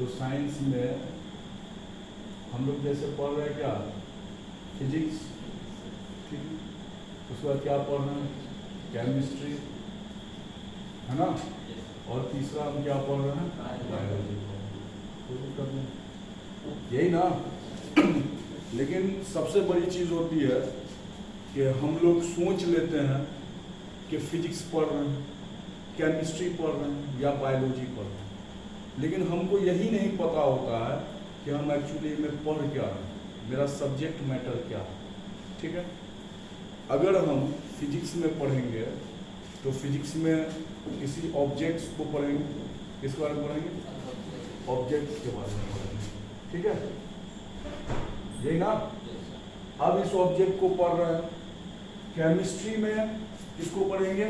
तो साइंस में हम लोग जैसे पढ़ रहे हैं क्या, फिजिक्स, ठीक, उसके बाद क्या पढ़ रहे हैं, केमिस्ट्री, है ना, और तीसरा हम क्या पढ़ रहे हैं, बायोलॉजी। कोई दिक्कत नहीं, यही ना। लेकिन सबसे बड़ी चीज़ होती है कि हम लोग सोच लेते हैं कि फिजिक्स पढ़ रहे हैं, केमिस्ट्री पढ़ रहे हैं या बायोलॉजी पढ़ रहे हैं, लेकिन हमको यही नहीं पता होता है कि हम एक्चुअली में पढ़ क्या रहे हैं, मेरा सब्जेक्ट मैटर क्या है। ठीक है, अगर हम फिजिक्स में पढ़ेंगे तो फिजिक्स में किसी ऑब्जेक्ट्स को पढ़ेंगे, किसके बारे में पढ़ेंगे, ऑब्जेक्ट्स के बारे में पढ़ेंगे, ठीक है, यही ना। अब इस ऑब्जेक्ट को पढ़ रहे हैं, केमिस्ट्री में किसको पढ़ेंगे,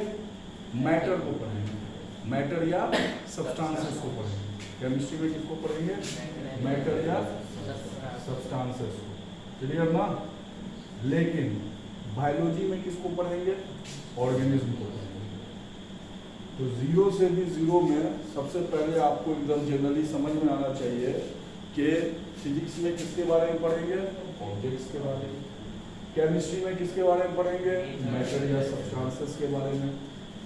मैटर को पढ़ेंगे, मैटर या सब्सटेंसेस को पढ़ेंगे। केमिस्ट्री में किसको पढ़ेंगे, मैटर या सब्सटेंसेस को, क्लियर ना। लेकिन बायोलॉजी में किसको पढ़ेंगे, ऑर्गेनिज्म को पढ़ेंगे। तो जीरो से भी जीरो में सबसे पहले आपको एकदम जनरली समझ में आना चाहिए कि फिजिक्स में किसके बारे में पढ़ेंगे, ऑब्जेक्ट्स के बारे में, केमिस्ट्री में किसके बारे में पढ़ेंगे, मैटर या सब्सटेंसेस के बारे में,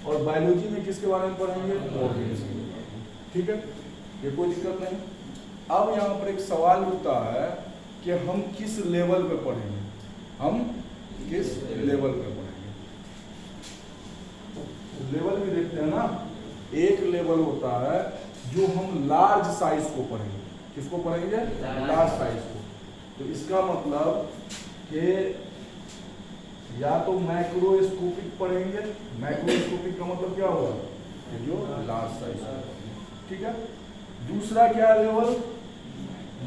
और बायोलॉजी में किसके बारे में पढ़ेंगे, ऑर्गेनिज्म। ठीक है, ये कोई दिक्कत नहीं। अब यहाँ पर एक सवाल उठता है कि हम किस लेवल पे पढ़ेंगे, हम किस लेवल पे पढ़ेंगे। लेवल भी देखते हैं ना, एक लेवल होता है जो हम लार्ज साइज को पढ़ेंगे, किसको पढ़ेंगे, लार्ज साइज को। तो इसका मतलब कि या तो माइक्रोस्कोपिक पढ़ेंगे, माइक्रोस्कोपिक का मतलब क्या हुआ, जो लार्ज साइज का, ठीक है। दूसरा क्या लेवल,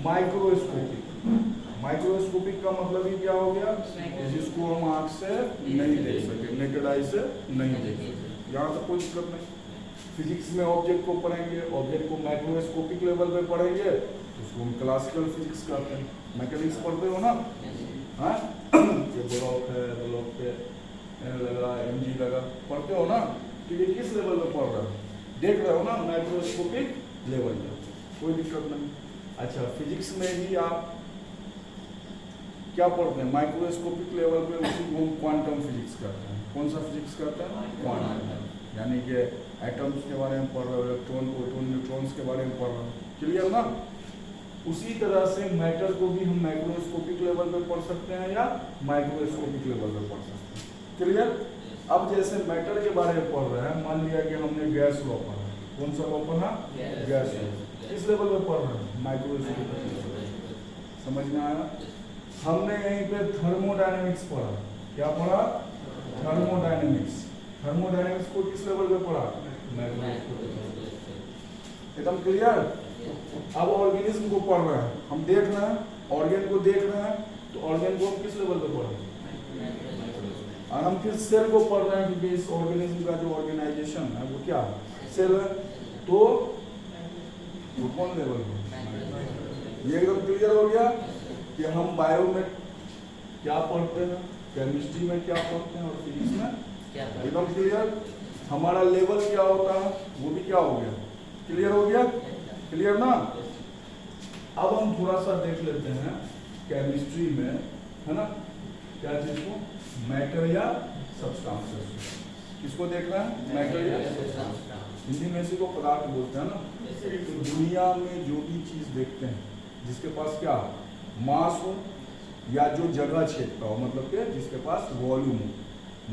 माइक्रोस्कोपिक। माइक्रोस्कोपिक का मतलब ही क्या हो गया, जिसको हम आंख से नहीं देख सके, नेकेड आई से नहीं देख सके, यहाँ तक कोई दिक्कत नहीं। फिजिक्स में ऑब्जेक्ट को पढ़ेंगे, ऑब्जेक्ट को माइक्रोस्कोपिक लेवल पे पढ़ेंगे, उसको हम क्लासिकल फिजिक्स कहते हैं। मैकेनिक्स पढ़ते हो ना, हाँ, ये ब्लॉक है, ब्लॉक पे एन लगा, एमजी लगा, पढ़ते हो ना, तो ये किस लेवल पे पढ़ रहा है, देख रहे हो ना, माइक्रोस्कोपिक लेवल पे, कोई दिक्कत नहीं। अच्छा, फिजिक्स में ही आप क्या पढ़ते हैं, माइक्रोस्कोपिक लेवल पे, उसी को हम क्वांटम फिजिक्स कहते हैं। कौन सा फिजिक्स कहते हैं, क्वांटम, यानी कि एटम्स के बारे में पढ़ रहे हो, इलेक्ट्रॉन, प्रोटॉन, न्यूट्रॉन्स के बारे में पढ़ रहे हो, क्लियर ना। उसी तरह से मैटर को भी हम माइक्रोस्कोपिक लेवल पे पढ़ सकते हैं या माइक्रोस्कोपिक लेवल पे पढ़ सकते हैं, क्लियर। अब जैसे मैटर के बारे में पढ़ रहे हैं, मान लिया कि हमने गैस लॉ पढ़ा, कौन सा लॉ पढ़ा, गैस लॉ, किस लेवल पे पढ़ रहे हैं, माइक्रोस्कोपिक, समझ में आया। हमने यहीं पे थर्मोडायनेमिक्स पढ़ा, क्या पढ़ा, थर्मोडायनेमिक्स। थर्मोडायनेमिक्स को किस लेवल पे पढ़ा, एकदम क्लियर। अब ऑर्गेनिज्म को पढ़ रहे हैं, हम देख रहे हैं, ऑर्गेन को देख रहे हैं, तो ऑर्गेन को हम किस लेवल पे पढ़ रहे हैं, और हम किस सेल को पढ़ रहे हैं, क्योंकि इस ऑर्गेनिज्म का जो ऑर्गेनाइजेशन है वो क्या है, सेल है, तो वो कौन लेवल है, ये एकदम क्लियर हो गया कि हम बायो में क्या पढ़ते हैं, केमिस्ट्री में क्या पढ़ते हैं, और फिजिक्स में क्या, एकदम क्लियर। हमारा लेवल क्या होता है वो भी क्या हो गया, क्लियर हो गया, क्लियर ना। अब हम थोड़ा सा देख लेते हैं केमिस्ट्री में, है ना, क्या चीज को, मैटर या सब्सटेंसेस, किसको देख रहे हैं, मैटर या सब्सटेंस, हिंदी में इसी को पदार्थ बोलते हैं ना। तो दुनिया में जो भी चीज देखते हैं जिसके पास क्या मास हो या जो जगह छेदता हो, मतलब कि जिसके पास वॉल्यूम हो,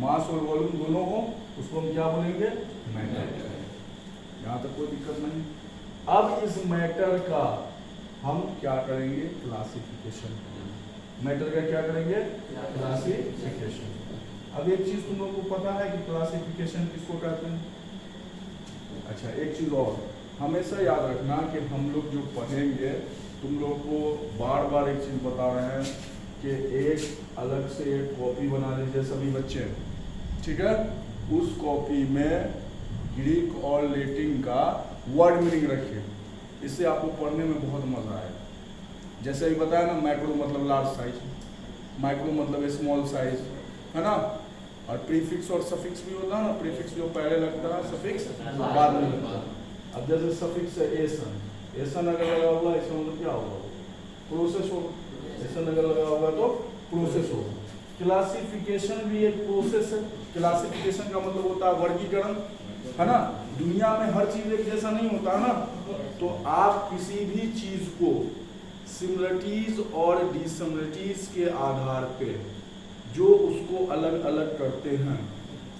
मास और वॉल्यूम दोनों हो, उसको हम क्या बोलेंगे, मैटर। यहाँ तक कोई दिक्कत नहीं। अब इस मैटर का हम क्या करेंगे, क्लासिफिकेशन। मैटर का क्या करेंगे, क्लासिफिकेशन। अब एक चीज तुम लोग को पता है कि क्लासिफिकेशन किसको कहते हैं। अच्छा, एक चीज और हमेशा याद रखना कि हम लोग जो पढ़ेंगे, तुम लोग को बार बार एक चीज बता रहे हैं कि एक अलग से एक कॉपी बना लीजिए सभी बच्चे, ठीक है। उस कॉपी में ग्रीक और लैटिन का वर्ड मीनिंग रखिए, इससे आपको पढ़ने में बहुत मजा आएगा। जैसे अभी बताया ना, मैक्रो मतलब लार्ज साइज, माइक्रो मतलब स्मॉल साइज, है ना। और प्रीफिक्स और सफिक्स भी होता है ना, प्रीफिक्स जो पहले लगता है, सफिक्स बाद में लगता है। अब जैसे सफिक्स है एसन, एसन अगर लगा हुआ इसका मतलब क्या होगा, प्रोसेस होगा, एसन अगर लगा हुआ तो प्रोसेस होगा। क्लासिफिकेशन भी एक प्रोसेस है। क्लासिफिकेशन का मतलब होता है वर्गीकरण, है ना। दुनिया में हर चीज एक जैसा नहीं होता ना, तो आप किसी भी चीज को सिमिलरिटीज और डिसिमिलरिटीज के आधार पे जो उसको अलग अलग करते हैं,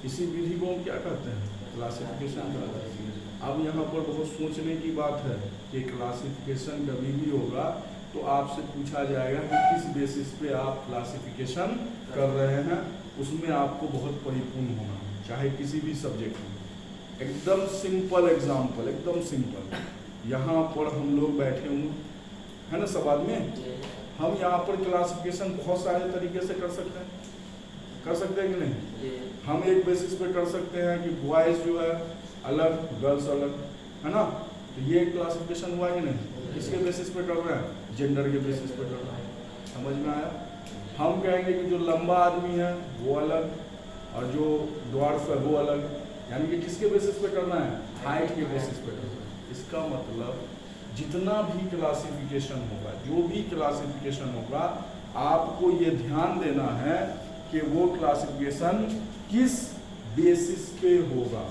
इसी विधि को हम क्या कहते हैं, क्लासिफिकेशन कहते हैं। अब यहाँ पर बहुत सोचने की बात है कि क्लासिफिकेशन कभी भी होगा तो आपसे पूछा जाएगा कि किस बेसिस पे आप क्लासिफिकेशन कर रहे हैं, उसमें आपको बहुत परिपूर्ण होना है, चाहे किसी भी सब्जेक्ट में। एकदम सिंपल एग्जाम्पल, एकदम सिंपल, यहाँ पर हम लोग बैठे हुए है ना सब आदमी, हम यहाँ पर क्लासिफिकेशन बहुत सारे तरीके से कर सकते हैं कि नहीं। हम एक बेसिस पे कर सकते हैं कि बॉयज जो है अलग, गर्ल्स अलग, है ना, तो ये क्लासिफिकेशन हुआ कि नहीं, किसके बेसिस पे कर रहे हैं, जेंडर के बेसिस पे कर रहे हैं। समझ में आया। हम कहेंगे कि जो लंबा आदमी है वो अलग और जो ड्वार्फ है वो अलग, यानी कि किसके बेसिस पे करना है, हाइट के बेसिस पे करना है। इसका मतलब जितना भी क्लासिफिकेशन होगा, जो भी क्लासिफिकेशन होगा, आपको ये ध्यान देना है कि वो क्लासिफिकेशन किस बेसिस पे होगा।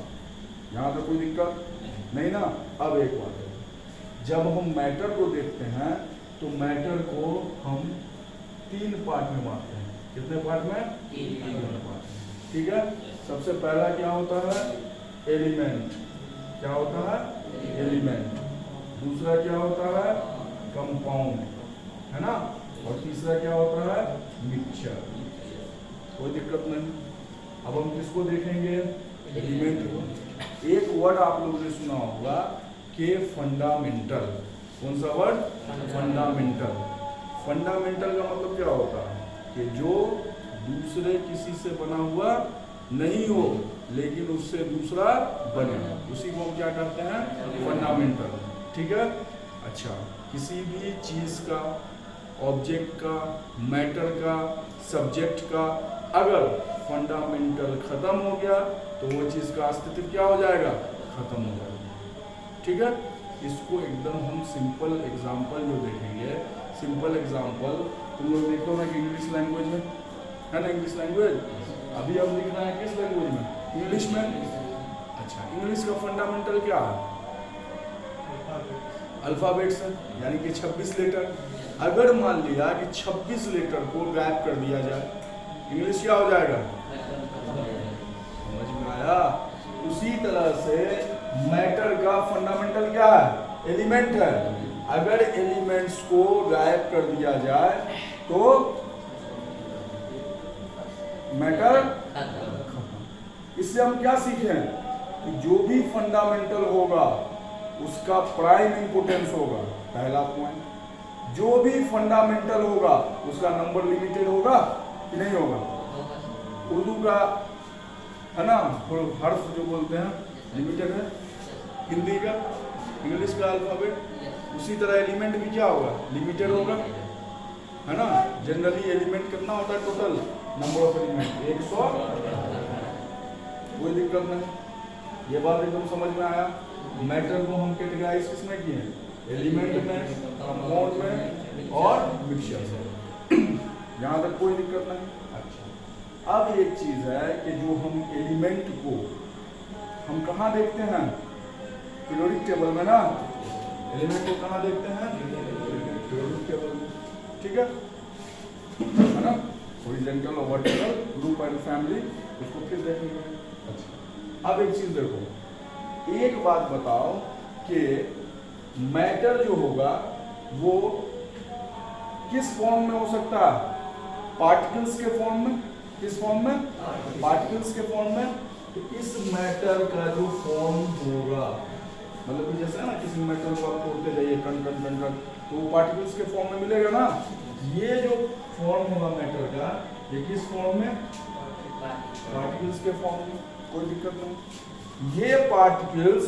यहाँ तक कोई दिक्कत नहीं ना। अब एक बात है, जब हम मैटर को देखते हैं तो मैटर को हम 3 पार्ट में बांटते हैं। कितने पार्ट में, 3 पार्ट। ठीक है। सबसे पहला क्या होता है, एलिमेंट। क्या होता है, एलिमेंट। दूसरा क्या होता है, कंपाउंड, है ना। और तीसरा क्या होता है, मिक्सचर। कोई दिक्कत नहीं। अब हम किसको देखेंगे, एलिमेंट को। एक वर्ड आप लोगों ने सुना होगा कि फंडामेंटल। कौन सा वर्ड, फंडामेंटल। फंडामेंटल का मतलब क्या होता है कि जो दूसरे किसी से बना हुआ नहीं हो लेकिन उससे दूसरा बने, उसी को हम क्या कहते हैं, फंडामेंटल। ठीक है। अच्छा, किसी भी चीज का, ऑब्जेक्ट का, मैटर का, सब्जेक्ट का अगर फंडामेंटल खत्म हो गया तो वो चीज का अस्तित्व क्या हो जाएगा, खत्म हो जाएगा। ठीक है। इसको एकदम हम सिंपल एग्जांपल जो देखेंगे, सिंपल एग्जांपल तुम लोग देखो ना कि इंग्लिश लैंग्वेज में है ना, इंग्लिश लैंग्वेज अभी हम लिख रहे हैं किस लैंग्वेज में, इंग्लिश में। अच्छा, इंग्लिश का फंडामेंटल क्या है, अल्फाबेट्स है, यानी कि 26 लेटर। अगर मान लिया कि 26 लेटर को गायब कर दिया जाए, इंग्लिश क्या हो जाएगा, समझ में आया। उसी तरह से मैटर का फंडामेंटल क्या है, एलिमेंट है। अगर एलिमेंट्स को गायब कर दिया जाए तो मैटर खत्म। इससे हम क्या सीखे कि जो भी फंडामेंटल होगा उसका प्राइम इंपोर्टेंस होगा, पहला पॉइंट। जो भी फंडामेंटल होगा उसका नंबर लिमिटेड होगा कि नहीं होगा। उर्दू का है ना हर्फ जो बोलते हैं लिमिटेड है, हिंदी का, इंग्लिश का अल्फाबेट, उसी तरह एलिमेंट भी क्या होगा, लिमिटेड होगा, है ना। जनरली एलिमेंट कितना होता है, टोटल नंबर ऑफ एलिमेंट 100। कोई दिक्कत नहीं, ये बात एकदम समझ में आया। मैटर को हम कैटेगराइज किसमें किए, एलिमेंट में, कंपाउंड में और मिक्सचर से। यहाँ तक कोई दिक्कत नहीं। अच्छा, अब एक चीज है कि जो हम एलिमेंट को हम कहाँ देखते हैं, पीरियोडिक टेबल में ना। एलिमेंट को कहाँ देखते हैं, पीरियोडिक टेबल में। ठीक है ना। हॉरिजॉन्टल और वर्टिकल, ग्रुप एंड फैमिली, उसको फिर देखेंगे। अच्छा, अब एक चीज देखो, एक बात बताओ कि मैटर जो होगा वो किस फॉर्म में हो सकता है, पार्टिकल्स के फॉर्म में। किस फॉर्म में, पार्टिकल्स के फॉर्म में। तो इस मैटर का जो फॉर्म होगा, मतलब कि जैसे ना किसी मैटर को आप तोड़ते जाइए कण कण कण कण, तो वो पार्टिकल्स के फॉर्म में मिलेगा ना। ये जो फॉर्म होगा मैटर का, ये किस फॉर्म में, पार्टिकल्स के फॉर्म में। कोई दिक्कत नहीं। ये पार्टिकल्स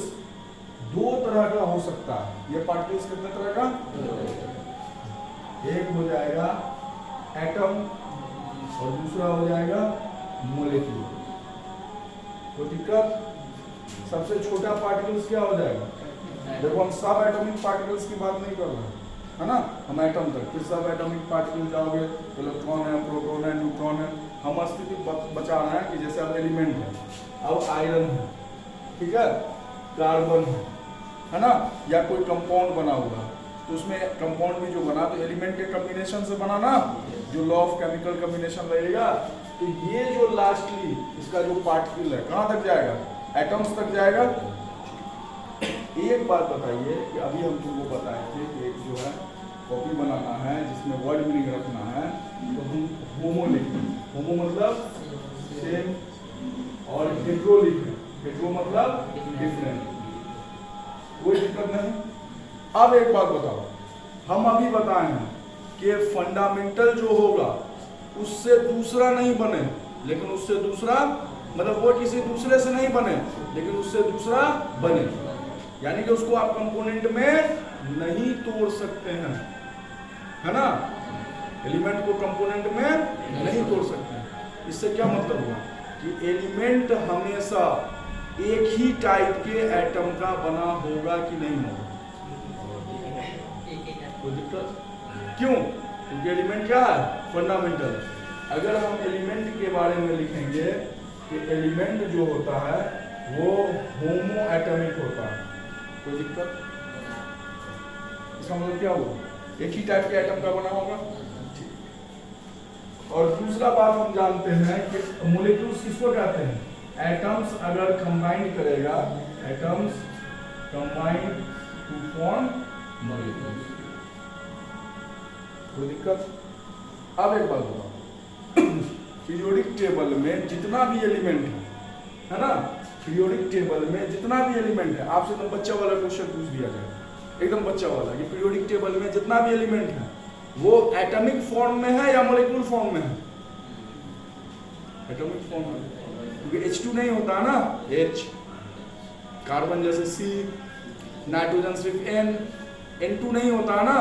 2 तरह का हो सकता है। ये पार्टिकल्स कितने तरह का, एक हो जाएगा एटम और दूसरा हो जाएगा मॉलिक्यूल। कोई दिक्कत। सबसे छोटा पार्टिकल्स क्या हो जाएगा, देखो हम सब एटॉमिक पार्टिकल्स की बात नहीं कर रहे हैं, है ना, हम एटम तक, फिर सब एटॉमिक पार्टिकल जाओगे, इलेक्ट्रॉन है, प्रोटॉन है, न्यूट्रॉन है, हम स्थिति बचा रहे हैं कि जैसे अब एलिमेंट है, अब आयरन है, ठीक है, कार्बन है ना, या कोई कंपाउंड बना हुआ, तो उसमें कंपाउंड भी जो बना तो एलिमेंट के कॉम्बिनेशन से बना ना, जो लॉ ऑफ केमिकल कॉम्बिनेशन लगेगा, तो ये जो लास्टली इसका जो पार्टिकल है कहाँ तक जाएगा, एटम्स तक जाएगा। एक बात बताइए कि अभी हम तुमको बताए थे कि एक जो है कॉपी बनाना है जिसमें वर्ड मीनिंग रखना है, तो हम होमो लिखें, होमो मतलब सेम, और हेट्रो लिखें, हेट्रो मतलब डिफरेंट, कोई दिक्कत नहीं। अब एक बात बताओ, हम अभी बताए हैं कि फंडामेंटल जो होगा उससे दूसरा नहीं बने, लेकिन उससे दूसरा मतलब वो किसी दूसरे से नहीं बने लेकिन उससे दूसरा बने, यानी कि उसको आप कंपोनेंट में नहीं तोड़ सकते हैं, है ना, एलिमेंट को कंपोनेंट में नहीं तोड़ सकते हैं। इससे क्या मतलब हुआ कि एलिमेंट हमेशा एक ही टाइप के एटम का बना होगा कि नहीं होगा, कोई दिक्कत क्यों, क्योंकि एलिमेंट क्या है, फंडामेंटल। अगर हम एलिमेंट के बारे में लिखेंगे कि एलिमेंट जो होता है वो होमो एटॉमिक होता है, कोई दिक्कत, इसका मतलब क्या हुआ, एक ही टाइप के एटम का बना होगा। और दूसरा बात हम जानते हैं कि मॉलिक्यूल्स किसको कहते हैं, एटम्स अगर कंबाइन करेगा, atoms combine to form molecules, कोई दिक्कत। अब एक बात बताओ, पीरियोडिक टेबल में जितना भी एलिमेंट है ना, पीरियोडिक टेबल में जितना भी एलिमेंट है, आपसे तो बच्चा वाला क्वेश्चन पूछ दिया जाए, एकदम बच्चा वाला, कि पीरियोडिक टेबल में जितना भी एलिमेंट है वो एटॉमिक फॉर्म में है या मॉलिक्यूल फॉर्म में है, एटॉमिक फॉर्म में, क्योंकि H2 नहीं होता ना, H, कार्बन जैसे C, नाइट्रोजन सिर्फ N, N2 नहीं होता ना,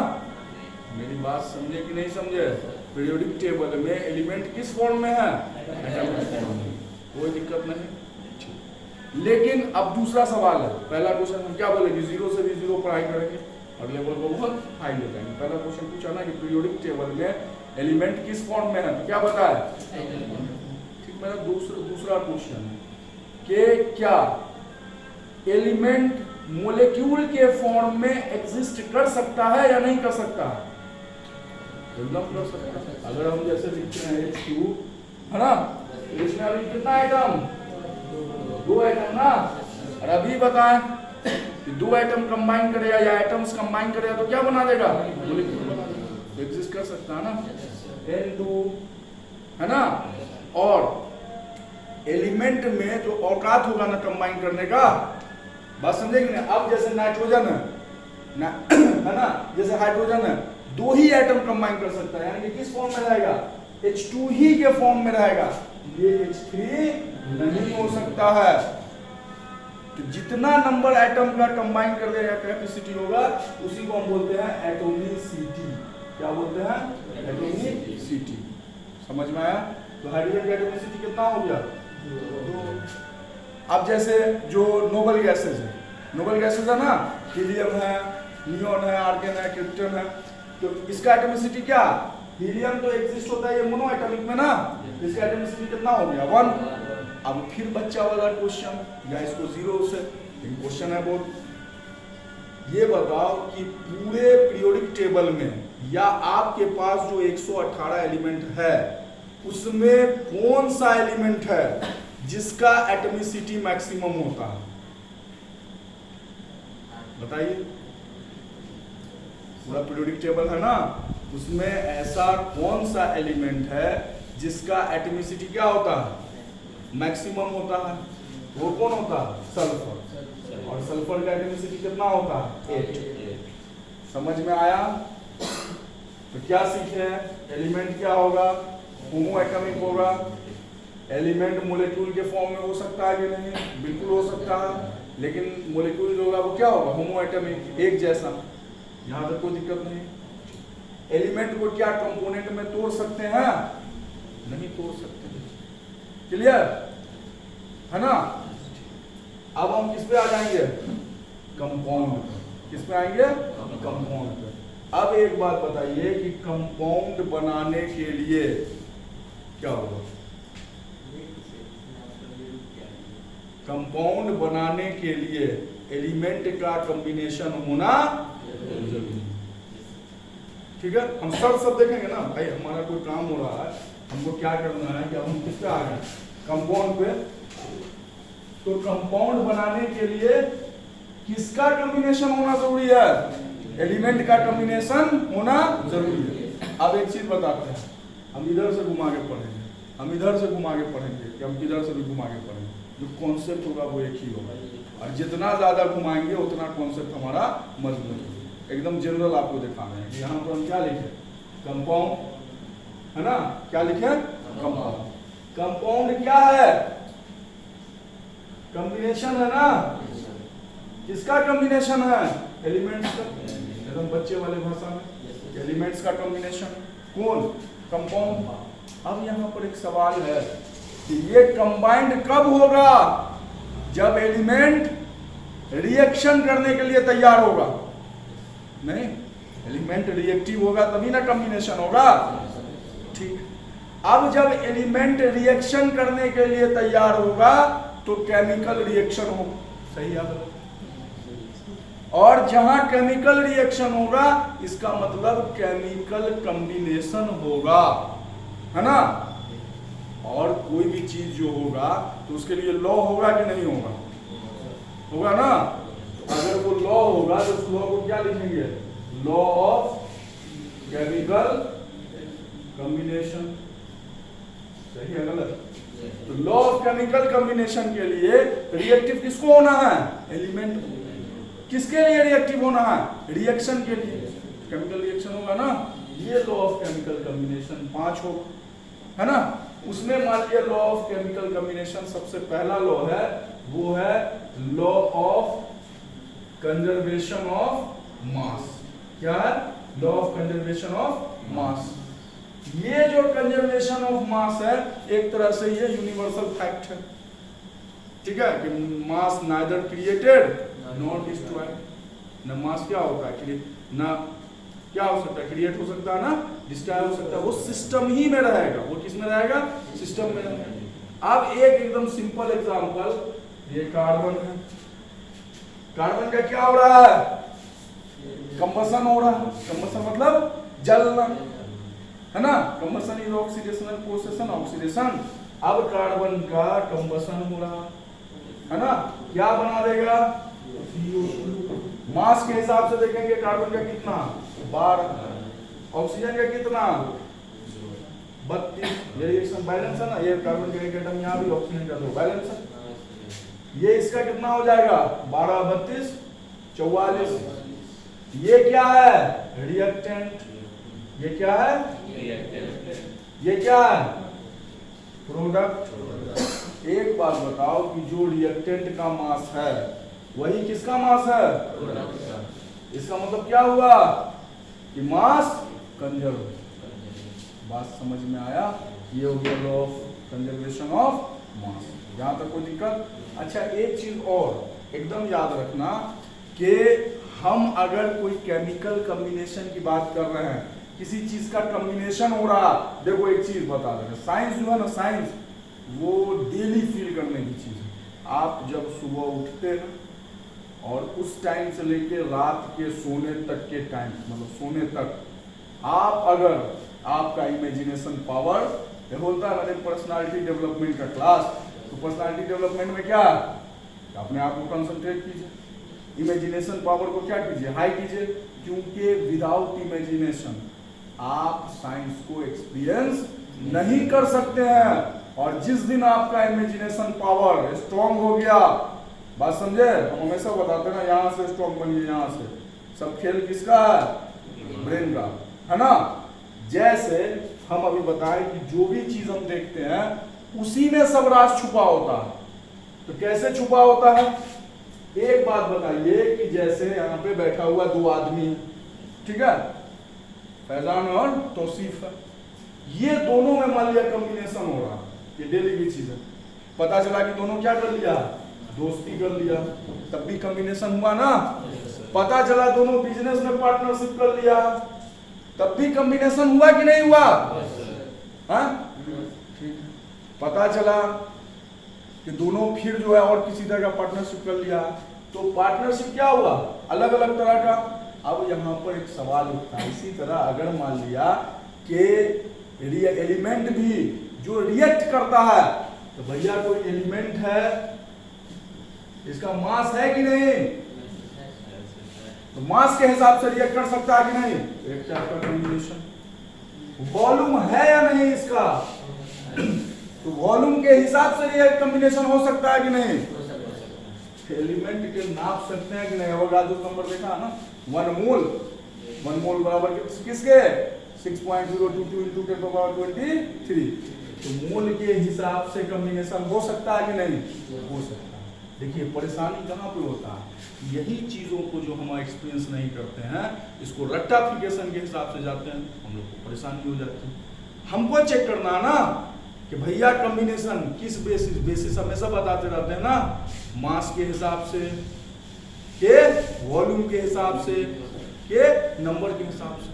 मेरी बात समझे कि नहीं समझे, पीरियोडिक टेबल में एलिमेंट किस फॉर्म में है, एटॉमिक फॉर्म में, कोई दिक्कत नहीं। लेकिन अब दूसरा सवाल है, पहला क्वेश्चन हम क्या बोलेंगे, जीरो से भी जीरो पढ़ाई करेंगे और लेवल को बहुत हाई ले जाएंगे। पहला क्वेश्चन पूछा ना कि पीरियोडिक टेबल में एलिमेंट किस फॉर्म में है, तो क्या बताया, ठीक। मेरा दूसरा क्वेश्चन है कि क्या एलिमेंट मोलेक्यूल के फॉर्म में एग्जिस्ट कर सकता है या नहीं कर सकता है, एकदम कर सकता है। अगर हम जैसे लिखते हैं H2, है ना, इसमें अभी कितना आइटम, 2 आइटम ना, और अभी बताएं कि 2 आइटम कंबाइन करेगा या एटम्स कंबाइन करेगा तो क्या बना देगा, मॉलिक्यूल बना देगा, तो एग्जिस्ट कर सकता है ना, N2, है ना। और एलिमेंट में जो औकात होगा ना कंबाइन करने का, बात समझेंगे ना। अब जैसे नाइट्रोजन है ना, है ना, जैसे हाइड्रोजन है, 2 ही एटम कंबाइन कर सकता है, यानी कि किस फॉर्म में रहेगा, H2 ही के फॉर्म में रहेगा, ये H3 नहीं हो सकता है। तो जितना नंबर एटम का कंबाइन कर देगा कैपेसिटी होगा, उसी को हम बोलते हैं एटोमिसिटी। क्या बोलते हैं, एटोमिसिटी। समझ में आया। तो हाइड्रोजन का एटोमिसिटी कितना हो गया, 2। अब जैसे जो नोबल गैसेज है, नोबल गैसेज है ना, हीलियम है, नियॉन है, आर्गन है, क्रिप्टन है, तो इसका एटोमिसिटी क्या, हीलियम तो एग्जिस्ट होता है ये मोनो एटॉमिक में ना, इसका एटोमिसिटी कितना हो गया, 1। अब फिर बच्चा वाला क्वेश्चन, या इसको 0 से क्वेश्चन है बोल, ये बताओ कि पूरे पीरियोडिक टेबल में या आपके पास जो 118 एलिमेंट है उसमें कौन सा एलिमेंट है जिसका एटॉमिसिटी मैक्सिमम होता है, बताइए। पूरा पीरियोडिक टेबल है ना, उसमें ऐसा कौन सा एलिमेंट है जिसका एटॉमिसिटी क्या होता है, मैक्सिमम होता है, वो कौन होता है, सल्फर। और सल्फर का एटॉमिसिटी कितना होता है, 8। समझ में आया। तो क्या सीखे हैं, एलिमेंट क्या होगा, होमो एटॉमिक होगा। एलिमेंट मोलेक्यूल के फॉर्म में हो सकता है कि नहीं, बिल्कुल हो सकता है, लेकिन मोलेक्यूल जो होगा वो क्या होगा, होमो एटॉमिक, एक जैसा, यहाँ तक कोई दिक्कत नहीं। एलिमेंट को क्या कंपोनेंट में तोड़ सकते हैं, नहीं तोड़ सकते, क्लियर है ना। अब हम किस पे आ जाएंगे, कंपाउंड पे। किस पे आएंगे? कंपाउंड पे। अब एक बात बताइए कि कंपाउंड बनाने के लिए क्या होगा? कंपाउंड बनाने के लिए एलिमेंट का कॉम्बिनेशन होना जरूरी है। ठीक है, हम सब देखेंगे ना भाई, हमारा कोई काम हो रहा है, हमको क्या करना है कि अब हम किस पे आ गए? कंपाउंड पे। तो कंपाउंड बनाने के लिए किसका कॉम्बिनेशन होना जरूरी है? एलिमेंट का कॉम्बिनेशन होना जरूरी है। अब एक चीज बताते हैं, हम इधर से घुमा के पढ़ेंगे, हम इधर से घुमा के पढ़ेंगे, कि हम किधर से भी घुमा के पढ़ेंगे, जो कॉन्सेप्ट होगा वो एक ही होगा, और जितना ज्यादा घुमाएंगे उतना कॉन्सेप्ट हमारा मजबूत होगा। एकदम जनरल आपको दिखाना है। यहाँ पर हम क्या लिखे? कंपाउंड, है ना? क्या लिखे? कंपाउंड। कंपाउंड क्या है? कॉम्बिनेशन है ना? किसका कॉम्बिनेशन है? एलिमेंट्स का। एकदम बच्चे वाले भाषा में, एलिमेंट्स का कॉम्बिनेशन। कौन? कंपाउंड। अब यहाँ पर एक सवाल है कि ये कंबाइंड कब होगा? जब एलिमेंट रिएक्शन करने के लिए तैयार होगा। नहीं, एलिमेंट रिएक्टिव होगा तभी ना कॉम्बिनेशन होगा। ठीक, अब जब एलिमेंट रिएक्शन करने के लिए तैयार होगा तो केमिकल रिएक्शन होगा। सही है? और जहां केमिकल रिएक्शन होगा इसका मतलब केमिकल कॉम्बिनेशन होगा, है ना? और कोई भी चीज जो होगा तो उसके लिए लॉ होगा कि नहीं होगा? होगा ना? तो अगर वो लॉ होगा तो उस लॉ को क्या लिखेंगे? Law of chemical combination. सही है गलत? तो लॉ ऑफ केमिकल कॉम्बिनेशन के लिए रिएक्टिव किसको होना है? एलिमेंट। किसके लिए रिएक्टिव होना है? रिएक्शन के लिए। केमिकल रिएक्शन होगा ना, ये लॉ ऑफ केमिकल कॉम्बिनेशन 5 होगा, है ना? उसमें मान लिया लॉ ऑफ केमिकल कॉम्बिनेशन सबसे पहला लॉ है, वो है law of conservation of mass. क्या है? Law of conservation of mass. ये जो कंजर्वेशन ऑफ मास है एक तरह से ये यूनिवर्सल फैक्ट है। ठीक है, कि mass neither created not destroyed. न मास क्या होता है, ना क्या हो सकता है, क्रिएट हो सकता है ना डिस्ट्रॉय हो सकता है। वो सिस्टम ही में रहेगा। वो किस में रहेगा? सिस्टम में रहेगा। अब एक एकदम सिंपल एग्जांपल, ये कार्बन है। कार्बन का क्या हो रहा है? कंबसन हो रहा है। कंबसन मतलब जलना, है ना? Combustion is oxidational process, oxidation. अब कार्बन का कंबसन हो रहा है ना? क्या बना देगा? CO2। मास के हिसाब से देखेंगे कार्बन का कितना? 12। ऑक्सीजन का कितना? 32। ये रिएक्शन बैलेंस है ना, ये कार्बन का एक एटम यहाँ भी, ऑक्सीजन का 2, बैलेंस है। ये इसका कितना हो जाएगा? 12, 32, 44। ये क्या है? रिएक्टेंट। ये क्या है? ये क्या है? प्रोडक्ट। एक बात बताओ कि जो रिएक्टेंट का मास है वही किसका मास है? प्रोडक्ट का। इसका मतलब क्या हुआ कि मास कंजर्व। बात समझ में आया? ये हो गया law of conservation of mass. यहां तक कोई दिक्कत? अच्छा, एक चीज और एकदम याद रखना कि हम अगर कोई केमिकल कॉम्बिनेशन की बात कर रहे हैं, किसी चीज का कॉम्बिनेशन हो रहा, देखो एक चीज बता दें, साइंस जो है ना, साइंस वो डेली फील करने की चीज है। आप जब सुबह उठते हैं और उस टाइम से लेके रात के सोने तक के टाइम, मतलब सोने तक, आप अगर आपका इमेजिनेशन पावर, ये बोलता है मैंने पर्सनालिटी डेवलपमेंट का क्लास, तो पर्सनालिटी डेवलपमेंट में क्या, अपने आप को कंसंट्रेट कीजिए, इमेजिनेशन पावर को क्या कीजिए, हाई कीजिए, क्योंकि विदाउट इमेजिनेशन आप साइंस को एक्सपीरियंस नहीं कर सकते हैं। और जिस दिन आपका इमेजिनेशन पावर स्ट्रॉन्ग हो गया, बात समझे, हम हमेशा बताते हैं ना, यहाँ से स्ट्रॉन्ग बनिए, यहाँ से, सब खेल किसका है? ब्रेन का, है ना? जैसे हम अभी बताएं कि जो भी चीज हम देखते हैं उसी में सब राज छुपा होता है। तो कैसे छुपा होता है? एक बात बताइए कि जैसे यहाँ पे बैठा हुआ 2 आदमी है, ठीक है, फैजान और तौसीफ है, ये दोनों में मान लिया कॉम्बिनेशन हो रहा है, ये डेली की चीज है, पता चला कि दोनों क्या कर लिया, दोस्ती कर लिया, तब भी कॉम्बिनेशन हुआ ना। पता चला दोनों बिजनेस में पार्टनरशिप कर लिया, तब भी कॉम्बिनेशन हुआ कि नहीं हुआ? हाँ, पता चला कि दोनों फिर जो है और किसी तरह का पार्टनरशिप कर लिया, तो पार्टनरशिप क्या हुआ? अलग अलग तरह का। अब यहाँ पर एक सवाल उठता है, इसी तरह अगर मान लिया कि एलिमेंट भी जो रिएक्ट करता है, तो भैया कोई एलिमेंट है, इसका मास है कि नहीं? तो मास के हिसाब से रिएक्ट कर सकता है कि नहीं? एक टाइप का कॉम्बिनेशन। वॉल्यूम है या नहीं इसका? तो वॉल्यूम के हिसाब से रिएक्ट कॉम्बिनेशन हो सकता है कि नहीं? एलिमेंट के नाप सकते हैं कि नहीं? एवोगाड्रो नंबर देखा है ना, 1 मोल बराबर किसके? 6.022 into 10⁻23। तो मोल के हिसाब से कॉम्बिनेशन हो सकता है कि नहीं? हो सकता है। देखिए परेशानी कहाँ पे होता है, यही चीजों को जो हम एक्सपीरियंस नहीं करते हैं, इसको रेक्टिफिकेशन के हिसाब से जाते हैं, हम लोग को परेशानी हो जाती है। हमको चेक करना ना कि भैया कॉम्बिनेशन किस बेसिस हमेशा बताते रहते हैं ना, मास के हिसाब से, के वॉल्यूम के हिसाब से, के नंबर के हिसाब से।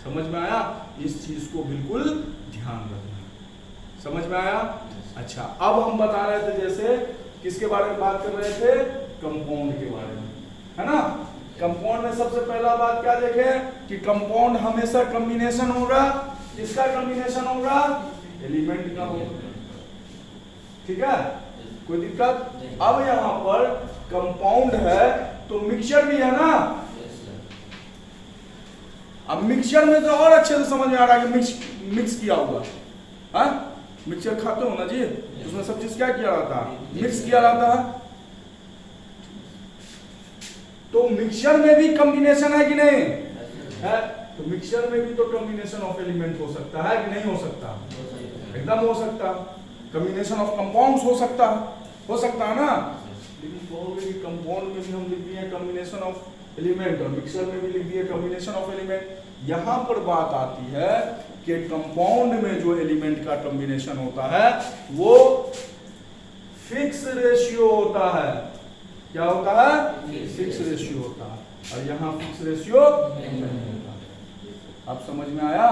समझ में आया? इस चीज को बिल्कुल ध्यान रखना। समझ में आया? अच्छा, अब हम बता रहे थे जैसे किसके बारे में बात कर रहे थे? कंपाउंड के बारे में, है ना। कंपाउंड में सबसे पहला बात क्या देखें कि कंपाउंड हमेशा कॉम्बिनेशन होगा। किसका कॉम्बिनेशन होगा? एलिमेंट का होगा। ठीक है, कोई दिक्कत? अब यहां पर कंपाउंड है तो मिक्सचर भी है ना। अब मिक्सचर में तो और अच्छे से समझ में आ रहा है कि मिक्स किया हुआ। हाँ, मिक्सचर खाते हो ना जी, उसमें सब चीज क्या किया रहता है? मिक्स किया रहता है। तो मिक्सचर में भी कॉम्बिनेशन है कि नहीं है? तो मिक्सचर में भी तो कॉम्बिनेशन ऑफ एलिमेंट हो सकता है कि नहीं हो सकता? एकदम हो सकता। कॉम्बिनेशन ऑफ कंपाउंड्स हो सकता है ना। लेकिन कहोगे कि कंपाउंड में भी हम लिख दिए कॉम्बिनेशन ऑफ एलिमेंट और मिक्सचर में भी लिख दिए कॉम्बिनेशन ऑफ एलिमेंट। यहां पर बात आती है कि कंपाउंड में जो एलिमेंट का कॉम्बिनेशन होता है वो फिक्स रेशियो होता है। क्या होता है? फिक्स रेशियो होता है, और यहाँ फिक्स रेशियो नहीं होता। अब समझ में आया?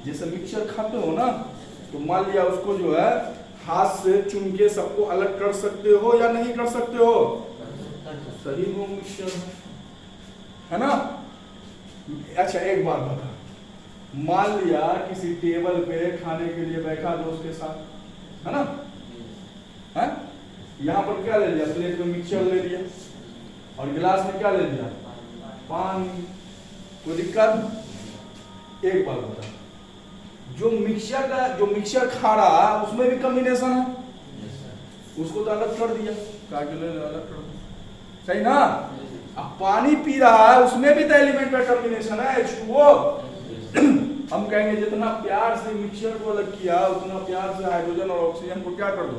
जैसे मिक्सचर खाते हो ना, तो मान लिया उसको जो है हाथ से चुन के सबको अलग कर सकते हो या नहीं कर सकते हो? सही वो मिक्सचर है ना। अच्छा एक बात बता, मान लिया किसी टेबल पे खाने के लिए बैठा दोस्त के साथ, है ना, है? यहाँ पर क्या ले लिया? प्लेट में मिक्सचर ले लिया और गिलास में क्या ले लिया? पानी। कोई दिक्कत? एक बात बता, जो मिक्सचर खा रहा है उसमें भी कॉम्बिनेशन है, उसको तो अलग कर दिया, अलग कर दिया, सही ना। अब पानी पी रहा है उसमें भी तो एलिमेंट का कॉम्बिनेशन है, H2O। हम कहेंगे जितना प्यार से मिक्सचर को अलग किया उतना प्यार से हाइड्रोजन और ऑक्सीजन को क्या कर दो,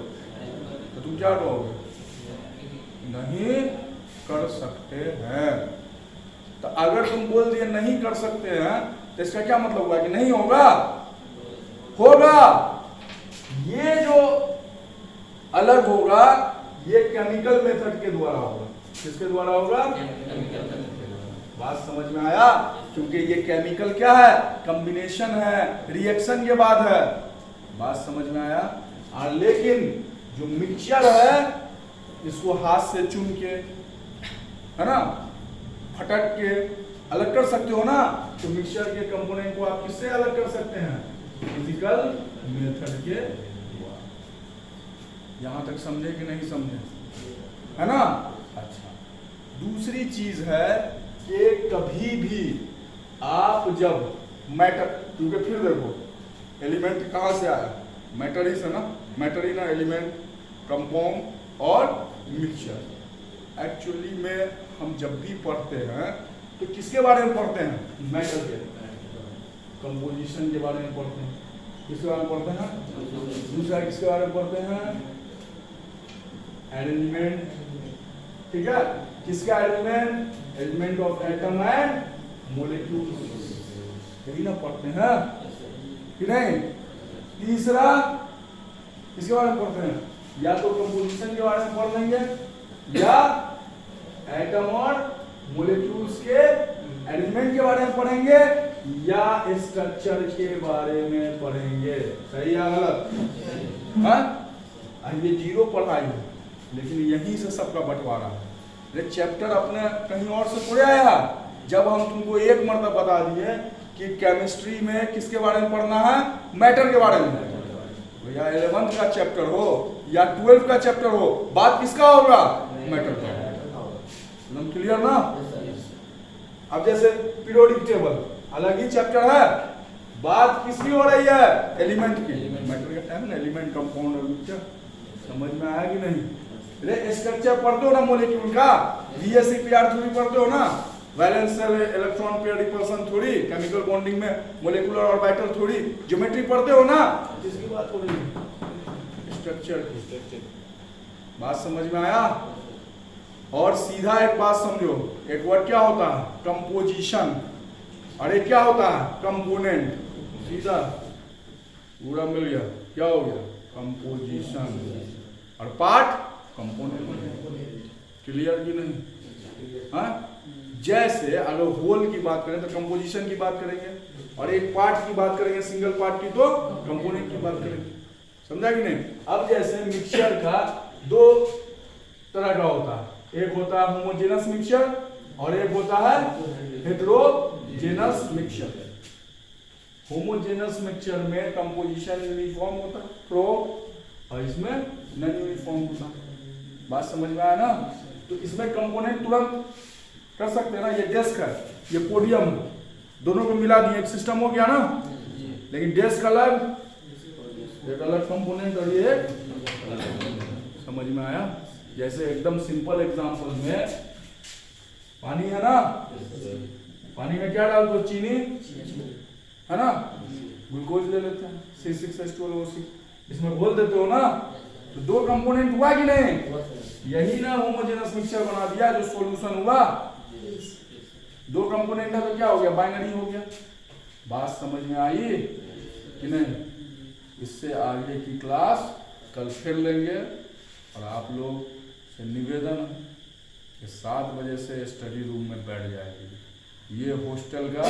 तो तुम क्या कहोगे? नहीं कर सकते हैं। तो अगर तुम बोल दिए नहीं कर सकते हैं तो इसका क्या मतलब हुआ कि नहीं होगा? होगा। ये जो अलग होगा ये केमिकल मेथड के द्वारा होगा। किसके द्वारा होगा? बात समझ में आया? क्योंकि ये केमिकल क्या है? कॉम्बिनेशन है, रिएक्शन के बाद है। बात समझ में आया? और लेकिन जो मिक्सचर है इसको हाथ से चुन के, है ना, फटक के अलग कर सकते हो ना। तो मिक्सचर के कंपोनेंट को आप किससे अलग कर सकते हैं? फिजिकल मेथड के द्वारा। यहां तक समझे कि नहीं समझे? है ना। अच्छा, दूसरी चीज है कि कभी भी आप जब मैटर, क्योंकि फिर देखो एलिमेंट कहां से आया? मैटर ही से ना, मैटर ही ना, एलिमेंट, कंपाउंड और मिक्सचर। एक्चुअली में हम जब भी पढ़ते हैं तो किसके बारे में पढ़ते हैं? मैटर के, कंपोजिशन के बारे में पढ़ते हैं। किसके बारे में पढ़ते हैं? दूसरा किसके बारे में पढ़ते हैं? अरेंजमेंट। ठीक है, किसका arrangement? Arrangement of atom and molecules, यही ना पढ़ते हैं कि नहीं। तीसरा किसके बारे में पढ़ते हैं? या तो कंपोजिशन के बारे में पढ़ लेंगे या एटम और मॉलिक्यूल्स के अरेंजमेंट के बारे में पढ़ेंगे या स्ट्रक्चर के बारे में पढ़ेंगे? सही या गलत? हाँ, ये 0 पढ़ाई है लेकिन यहीं से सबका बंटवारा है। ये चैप्टर अपने कहीं और से थोड़े आया। जब हम तुमको एक मर्तबा बता दिए कि केमिस्ट्री में किसके बारे में पढ़ना है, मैटर के बारे में, या 11th का चैप्टर हो या 12th का चैप्टर हो, बात किसका होगा? मैटर का। एकदम क्लियर ना? अब जैसे पीरियोडिक टेबल अलग ही चैप्टर है, बात किसकी हो रही है? एलिमेंट की। मैटर का टाइम ना, एलिमेंट, कंपाउंड और मिक्सचर। समझ में आया कि नहीं? रे स्ट्रक्चर पढ़ते हो ना मॉलिक्यूल का, बीएससी पीआर थ्योरी पढ़ते हो ना, valence shell, electron pair repulsion theory, chemical bonding में मॉलिक्यूलर ऑर्बिटल थ्योरी, ज्योमेट्री पढ़ते हो ना, किसकी बात हो रही है? स्ट्रक्चर की। बात समझ में आया? और सीधा एक बात समझो, एक वर्ड क्या होता है? कंपोजिशन। और एक क्या होता है? कंपोनेंट। सीधा पूरा मिल गया। क्या हो गया? कंपोजिशन। और पार्ट कंपोनेंट। क्लियर की नहीं? हाँ, जैसे अगर होल की बात करें तो कंपोजिशन की बात करेंगे, और एक पार्ट की बात करेंगे, सिंगल पार्ट की, तो कंपोनेंट की बात करेंगे। समझा कि नहीं? अब जैसे मिक्सचर का 2 तरह का होता है, एक होता है होमोजेनस मिक्सचर और एक होता है हेटेरोजेनस मिक्सचर। होमोजेनस मिक्सचर में कंपोजिशन यूनिफॉर्म होता है, प्रो, और इसमें नॉन यूनिफॉर्म होता है। बात समझ में आया ना? तो इसमें कंपोनेंट तुरंत कर सकते हैं ना। ये डेस्क है, ये पोडियम है, दोनों को मिला दिए, एक सिस्टम हो गया ना। लेकिन डेस्क अलग, एक अलग कंपोनेंट, और ये समझ में आया? जैसे एकदम सिंपल एग्जांपल में पानी है ना, पानी में क्या डाल दो? चीनी है ना, ग्लूकोज ले लेते हैं, C6H12O6, इसमें घोल देते हो ना, तो 2 कंपोनेंट हुआ कि नहीं? यही ना होमोजेनस मिक्सचर बना दिया जो सॉल्यूशन हुआ। 2 कंपोनेंट है तो क्या हो गया? बाइनरी हो गया। बात समझ में आई कि नहीं? इससे आगे की क्लास कल फिर लेंगे, और आप लोग से निवेदन कि 7 बजे से स्टडी रूम में बैठ जाएगी। ये हॉस्टल का